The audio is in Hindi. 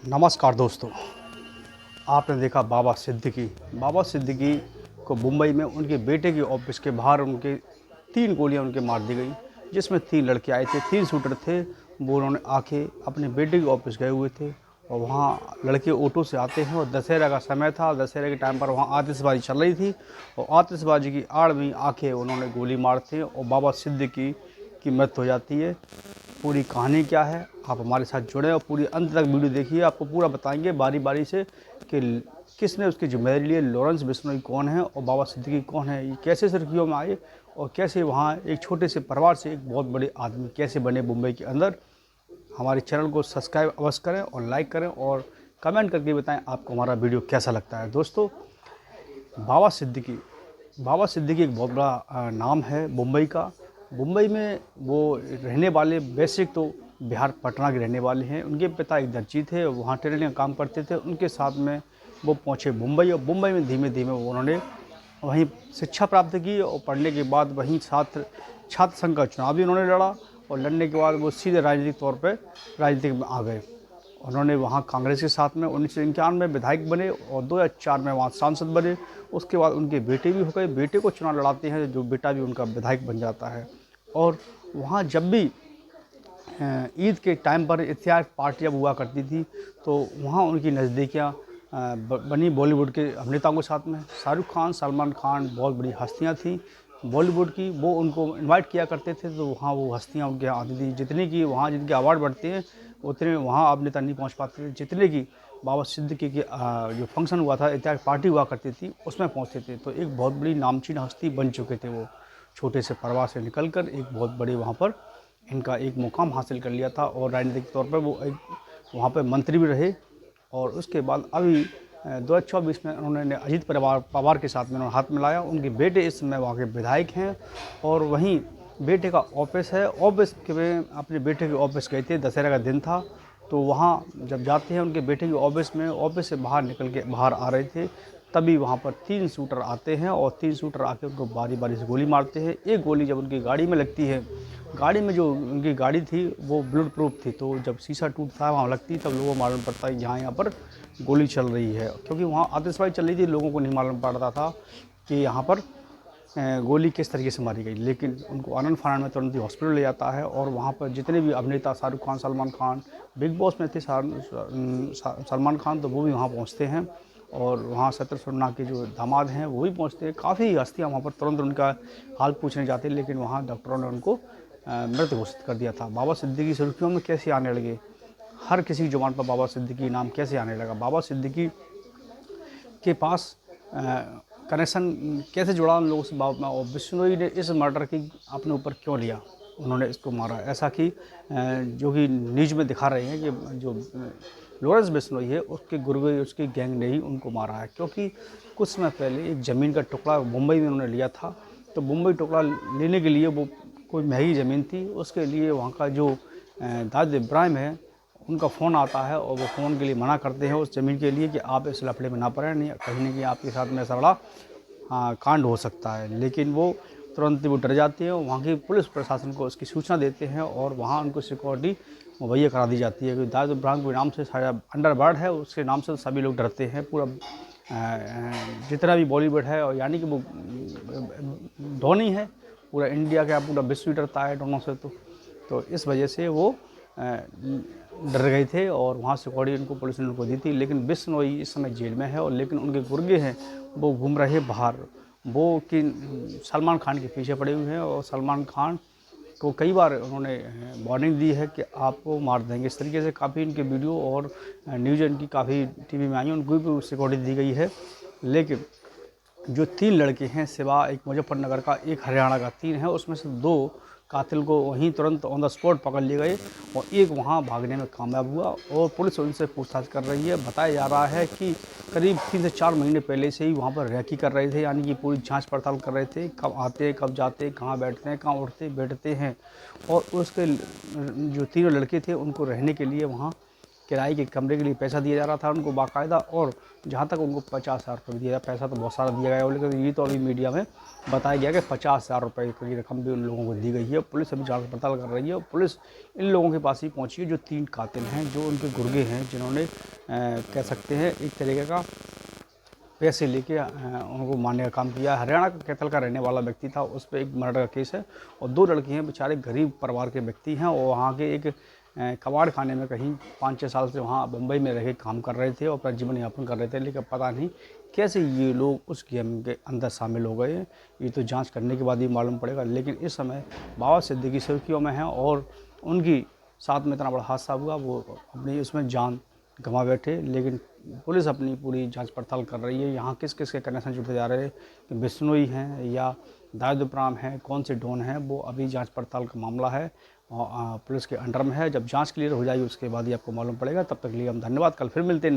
नमस्कार दोस्तों। आपने देखा बाबा सिद्दीकी को मुंबई में उनके बेटे के ऑफिस के बाहर उनके 3 गोलियां उनके मार दी गई, जिसमें 3 लड़के आए थे, 3 शूटर थे। वो उन्होंने आके अपने बेटे के ऑफिस गए हुए थे और वहाँ लड़के ऑटो से आते हैं और दशहरा का समय था। दशहरे के टाइम पर वहाँ आतिशबाजी चल रही थी और आतिशबाजी की आड़ में आके उन्होंने गोली मारते और बाबा सिद्दीकी की मृत्यु हो जाती है। पूरी कहानी क्या है, आप हमारे साथ जुड़े और पूरी अंत तक वीडियो देखिए। आपको पूरा बताएंगे बारी बारी से कि किसने उसकी जिम्मेदारी ली, लॉरेंस बिश्नोई कौन है और बाबा सिद्दीकी कौन है, ये कैसे सुर्खियों में आए और कैसे वहाँ एक छोटे से परिवार से एक बहुत बड़े आदमी कैसे बने मुंबई के अंदर। हमारे चैनल को सब्सक्राइब अवश्य करें और लाइक करें और कमेंट करके बताएं आपको हमारा वीडियो कैसा लगता है। दोस्तों, बाबा सिद्दीकी एक बहुत बड़ा नाम है मुंबई का। मुंबई में वो रहने वाले बेसिक तो बिहार पटना के रहने वाले हैं। उनके पिता एक दर्जी थे, वहाँ टेलरिंग का काम करते थे। उनके साथ में वो पहुँचे मुंबई और मुंबई में धीमे धीमे उन्होंने वहीं शिक्षा प्राप्त की और पढ़ने के बाद वहीं छात्र संघ का चुनाव भी उन्होंने लड़ा और लड़ने के बाद वो सीधे राजनीतिक तौर पर राजनीतिक में आ गए। उन्होंने वहाँ कांग्रेस के साथ में 1991 में विधायक बने और 2004 में वहाँ सांसद बने। उसके बाद उनके बेटे भी हो गए, बेटे को चुनाव लड़ाते हैं, जो बेटा भी उनका विधायक बन जाता है। और वहाँ जब भी ईद के टाइम पर इत्तेफाक पार्टी जब हुआ करती थी तो वहाँ उनकी नज़दीकियाँ बनी बॉलीवुड के अभिनेताओं के साथ में। शाहरुख खान, सलमान खान बहुत बड़ी हस्तियाँ थीं बॉलीवुड की, वो उनको इनवाइट किया करते थे। तो वहाँ वो हस्तियाँ उनके यहाँ आती थी। जितने की वहाँ जिनके अवार्ड बढ़ते हैं उतने वहाँ अभिनेता नहीं पहुँच पाते थे, जितने की बाबा सिद्दीकी के जो फंक्शन हुआ था, इत्तेफाक पार्टी हुआ करती थी, उसमें पहुँचते थे। तो एक बहुत बड़ी नामचीन हस्ती बन चुके थे वो। छोटे से परिवार से निकलकर एक बहुत बड़े वहाँ पर इनका एक मुकाम हासिल कर लिया था और राजनीतिक तौर पर वो एक वहाँ पर मंत्री भी रहे। और उसके बाद अभी 2024 में उन्होंने अजीत पवार के साथ में उन्होंने हाथ मिलाया। उनके बेटे इस समय वहाँ के विधायक हैं और वहीं बेटे का ऑफिस है। ऑफिस के में अपने बेटे के ऑफिस गए थे, दशहरा का दिन था। तो वहाँ जब जाते हैं उनके बेटे के ऑफिस में, ऑफिस से बाहर निकल के बाहर आ रहे थे, तभी वहाँ पर 3 शूटर आते हैं और 3 शूटर आके उनको बारी बारी से गोली मारते हैं। एक गोली जब उनकी गाड़ी में लगती है, गाड़ी में जो उनकी गाड़ी थी वो बुलेट प्रूफ थी, तो जब शीशा टूटता है वहाँ लगती तब लोगों को मालूम पड़ता है यहाँ पर गोली चल रही है। क्योंकि वहाँ आतिशबाजी चल रही थी, लोगों को नहीं मालूम पड़ता था कि यहाँ पर गोली किस तरीके से मारी गई। लेकिन उनको आनन फानन में तुरंत ही हॉस्पिटल ले जाता है और वहाँ पर जितने भी अभिनेता, शाहरुख खान, सलमान खान, बिग बॉस में थे सलमान खान, तो वो भी वहाँ पहुँचते हैं और वहाँ शत्रुघ्न सिन्हा के जो दामाद हैं वो भी पहुँचते हैं। काफ़ी हस्तियाँ वहाँ पर तुरंत उनका हाल पूछने जाते हैं, लेकिन वहाँ डॉक्टरों ने उनको मृत घोषित कर दिया था। बाबा सिद्दीकी सुर्खियों में कैसे आने लगे, हर किसी की जुबान पर बाबा सिद्दीकी नाम कैसे आने लगा, बाबा सिद्दीकी के पास कनेक्शन कैसे जुड़ा उन लोगों से और बिश्नोई ने इस मर्डर की अपने ऊपर क्यों लिया, उन्होंने इसको मारा। ऐसा कि जो कि न्यूज़ में दिखा रहे हैं कि जो लॉरेंस बिश्नोई है उसके गुर्गे, उसकी गैंग ने ही उनको मारा है। क्योंकि कुछ समय पहले एक ज़मीन का टुकड़ा मुंबई में उन्होंने लिया था। तो मुंबई टुकड़ा लेने के लिए वो कोई महंगी ज़मीन थी, उसके लिए वहाँ का जो दाऊद इब्राहिम है उनका फ़ोन आता है और वो फ़ोन के लिए मना करते हैं उस ज़मीन के लिए कि आप इस लफड़े में ना पड़ें, नहीं कहीं ना कहीं आपके साथ में ऐसा बड़ा कांड हो सकता है। लेकिन वो तुरंत वो डर जाते हैं और वहाँ की पुलिस प्रशासन को उसकी सूचना देते हैं और वहाँ उनको सिक्योरिटी मुहैया करा दी जाती है। क्योंकि दाऊद इब्राहिम के नाम से सारा अंडरवर्ल्ड है, उसके नाम से सभी लोग डरते हैं। पूरा जितना भी बॉलीवुड है और यानी कि वो धोनी है, पूरा इंडिया का पूरा विश्व डरता है दोनों से। तो इस वजह से वो डर गए थे और वहाँ सिक्योरिटी उनको पुलिस ने उनको दी थी। लेकिन बिश्नोई इस समय जेल में है और लेकिन उनके गुर्गे हैं वो घूम रहे बाहर, वो कि सलमान खान के पीछे पड़े हुए हैं और सलमान खान को कई बार उन्होंने वार्निंग दी है कि आपको मार देंगे। इस तरीके से काफ़ी इनके वीडियो और न्यूज़ इनकी काफ़ी टीवी में आई है, उनको भी सिक्योरिटी दी गई है। लेकिन जो 3 लड़के हैं, सिवा एक मुजफ्फरनगर का, एक हरियाणा का, 3 हैं, उसमें से 2 कातिल को वहीं तुरंत ऑन द स्पॉट पकड़ लिए गए और एक वहाँ भागने में कामयाब हुआ और पुलिस उनसे पूछताछ कर रही है। बताया जा रहा है कि करीब 3 से 4 महीने पहले से ही वहाँ पर रेकी कर रहे थे, यानी कि पूरी जांच पड़ताल कर रहे थे, कब आते, कब जाते, कहाँ बैठते हैं, कहाँ उठते बैठते हैं। और उसके जो 3 लड़के थे उनको रहने के लिए वहाँ किराए के कमरे के लिए पैसा दिया जा रहा था उनको बाकायदा, और जहाँ तक उनको 50,000 रुपये दिया, पैसा तो बहुत सारा दिया गया है, लेकिन ये तो अभी मीडिया में बताया गया कि 50,000 रुपये की रकम भी उन लोगों को दी गई है। पुलिस अभी जांच पड़ताल कर रही है और पुलिस इन लोगों के पास ही पहुंची है जो 3 कातिल हैं, जो उनके गुर्गे हैं, जिन्होंने कह सकते हैं एक तरीके का पैसे लेके उनको मारने का काम किया। हरियाणा का कैथल का रहने वाला व्यक्ति था, उस पर एक मर्डर का केस है, और 2 लड़के हैं बेचारे गरीब परिवार के व्यक्ति हैं, और वहाँ के एक कबाड़ खाने में कहीं 5-6 साल से वहाँ मुंबई में रह के काम कर रहे थे और अपना जीवन यापन कर रहे थे, लेकिन पता नहीं कैसे ये लोग उस गेम के अंदर शामिल हो गए। ये तो जांच करने के बाद ही मालूम पड़ेगा, लेकिन इस समय बाबा सिद्दीकी सुर्खियों में हैं और उनकी साथ में इतना बड़ा हादसा हुआ, वो अपनी उसमें जान गंवा बैठे। लेकिन पुलिस अपनी पूरी जांच पड़ताल कर रही है। यहाँ किस किस के कनेक्शन जुड़ते जा रहे हैं, कि बिश्नोई हैं या दाऊदप्राम हैं, कौन से डॉन हैं, वो अभी जांच पड़ताल का मामला है और पुलिस के अंडर में है। जब जांच क्लियर हो जाएगी उसके बाद ही आपको मालूम पड़ेगा। तब तक के लिए हम धन्यवाद, कल फिर मिलते हैं।